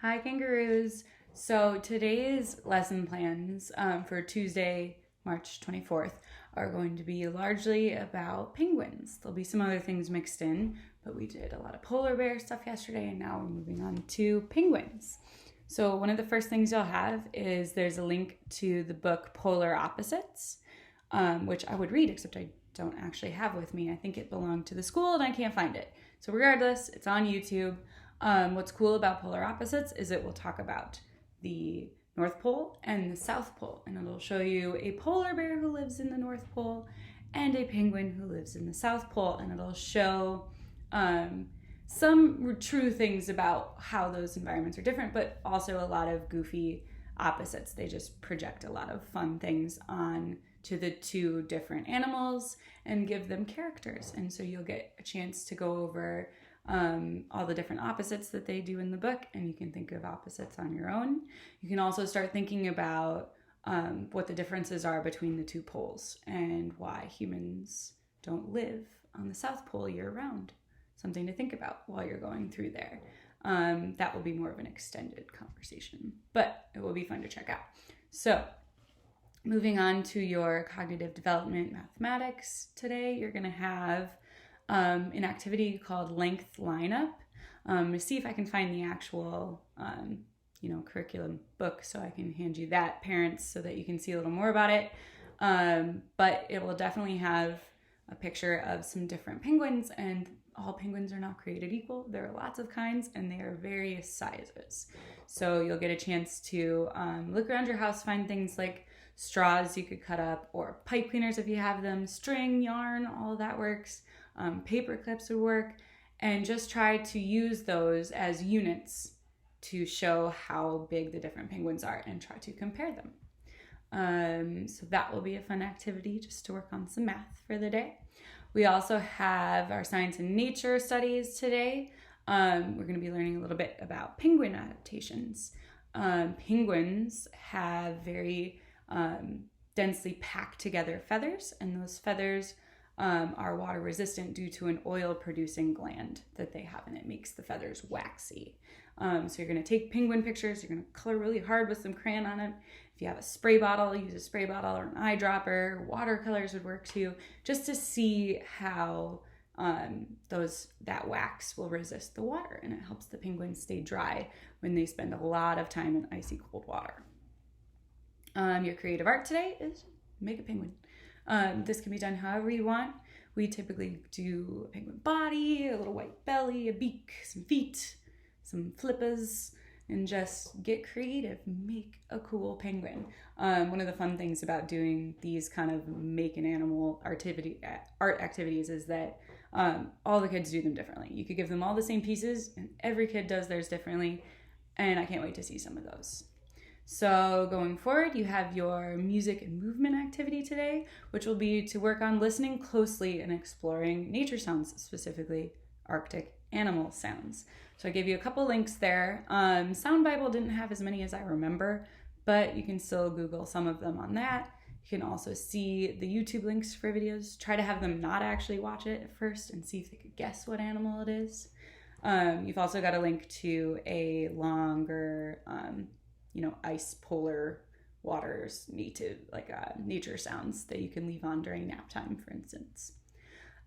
Hi, kangaroos. So today's lesson plans for Tuesday, March 24th are going to be largely about penguins. There'll be some other things mixed in, but we did a lot of polar bear stuff yesterday, and now we're moving on to penguins. So one of the first things you'll have is there's a link to the book Polar Opposites, which I would read, except I don't actually have with me. I think it belonged to the school and I can't find it. So regardless, it's on YouTube. What's cool about Polar Opposites is it will talk about the North Pole and the South Pole, and it'll show you a polar bear who lives in the North Pole and a penguin who lives in the South Pole, and it'll show some true things about how those environments are different, but also a lot of goofy opposites. They just project a lot of fun things on to the two different animals and give them characters, and so you'll get a chance to go over all the different opposites that they do in the book, and you can think of opposites on your own. You can also start thinking about what the differences are between the two poles and why humans don't live on the South Pole year round. Something to think about while you're going through there. That will be more of an extended conversation, but it will be fun to check out. So moving on to your cognitive development mathematics today, you're going to have an activity called Length Lineup. To see if I can find the actual, curriculum book so I can hand you that, parents, so that you can see a little more about it. But it will definitely have a picture of some different penguins, and all penguins are not created equal. There are lots of kinds, and they are various sizes. So you'll get a chance to look around your house, find things like straws you could cut up, or pipe cleaners if you have them, string, yarn, all of that works. Paper clips would work, and just try to use those as units to show how big the different penguins are and try to compare them. So that will be a fun activity just to work on some math for the day. We also have our science and nature studies today. We're going to be learning a little bit about penguin adaptations. Penguins have very densely packed together feathers, and those feathers are water resistant due to an oil producing gland that they have, and it makes the feathers waxy. So you're going to take penguin pictures, you're going to color really hard with some crayon on it. If you have a spray bottle, use a spray bottle or an eyedropper. Watercolors would work too, just to see how that wax will resist the water, and it helps the penguins stay dry when they spend a lot of time in icy cold water. Your creative art today is make a penguin. This can be done however you want. We typically do a penguin body, a little white belly, a beak, some feet, some flippers, and just get creative. Make a cool penguin. One of the fun things about doing these kind of make an animal art activities is that all the kids do them differently. You could give them all the same pieces, and every kid does theirs differently, and I can't wait to see some of those. So going forward, you have your music and movement activity today, which will be to work on listening closely and exploring nature sounds, specifically Arctic animal sounds. So I gave you a couple links there. Sound Bible didn't have as many as I remember, but you can still Google some of them on that. You can also see the YouTube links for videos. Try to have them not actually watch it at first and see if they could guess what animal it is. You've also got a link to a longer ice polar waters nature sounds that you can leave on during nap time, for instance.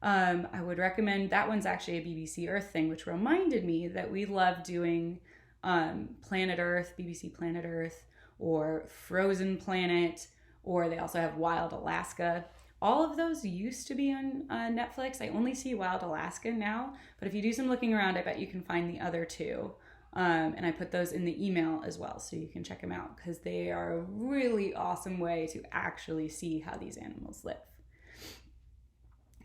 I would recommend, that one's actually a BBC Earth thing, which reminded me that we love doing Planet Earth, BBC Planet Earth, or Frozen Planet, or they also have Wild Alaska. All of those used to be on Netflix. I only see Wild Alaska now, but if you do some looking around, I bet you can find the other two. And I put those in the email as well, so you can check them out, because they are a really awesome way to actually see how these animals live.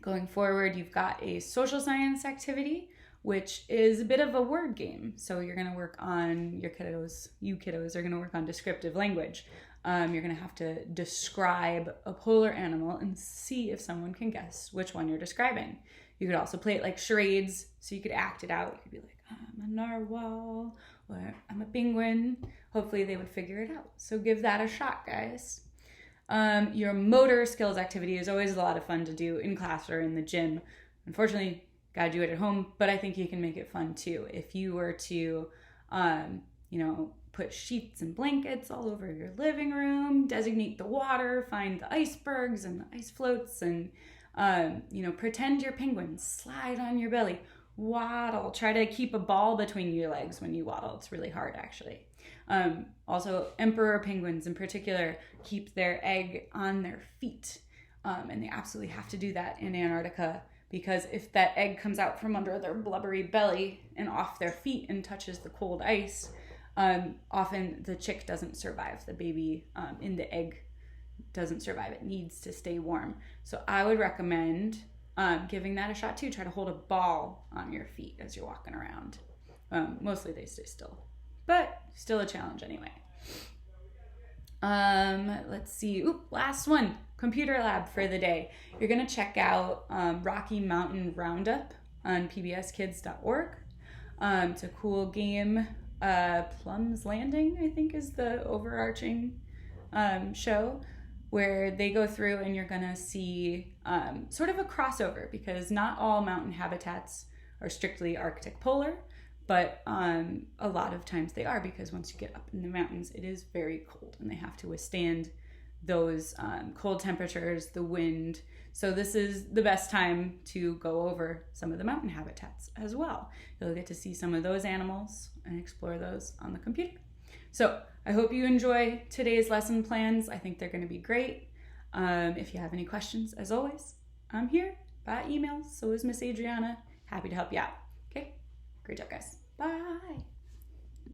Going forward, you've got a social science activity, which is a bit of a word game. So you're going to work on, you kiddos are going to work on descriptive language. You're going to have to describe a polar animal and see if someone can guess which one you're describing. You could also play it like charades, so you could act it out. You could be like, I'm a narwhal, or I'm a penguin. Hopefully they would figure it out. So give that a shot, guys. Your motor skills activity is always a lot of fun to do in class or in the gym. Unfortunately, gotta do it at home, but I think you can make it fun too. If you were to put sheets and blankets all over your living room, designate the water, find the icebergs and the ice floats, and, pretend you're penguins, slide on your belly, waddle, try to keep a ball between your legs when you waddle. It's really hard, actually. Also, emperor penguins in particular keep their egg on their feet, and they absolutely have to do that in Antarctica, because if that egg comes out from under their blubbery belly and off their feet and touches the cold ice, often the chick doesn't survive. The baby in the egg doesn't survive. It needs to stay warm. So I would recommend giving that a shot too. Try to hold a ball on your feet as you're walking around. Mostly they stay still, but still a challenge anyway. Let's see. Ooh, last one. Computer lab for the day. You're going to check out Rocky Mountain Roundup on pbskids.org. It's a cool game. Plum's Landing, I think, is the overarching show, where they go through and you're going to see sort of a crossover, because not all mountain habitats are strictly Arctic polar, but a lot of times they are, because once you get up in the mountains, it is very cold and they have to withstand those cold temperatures, the wind. So this is the best time to go over some of the mountain habitats as well. You'll get to see some of those animals and explore those on the computer. So I hope you enjoy today's lesson plans. I think they're going to be great. If you have any questions, as always, I'm here by email. So is Miss Adriana. Happy to help you out. Okay, great job, guys. Bye.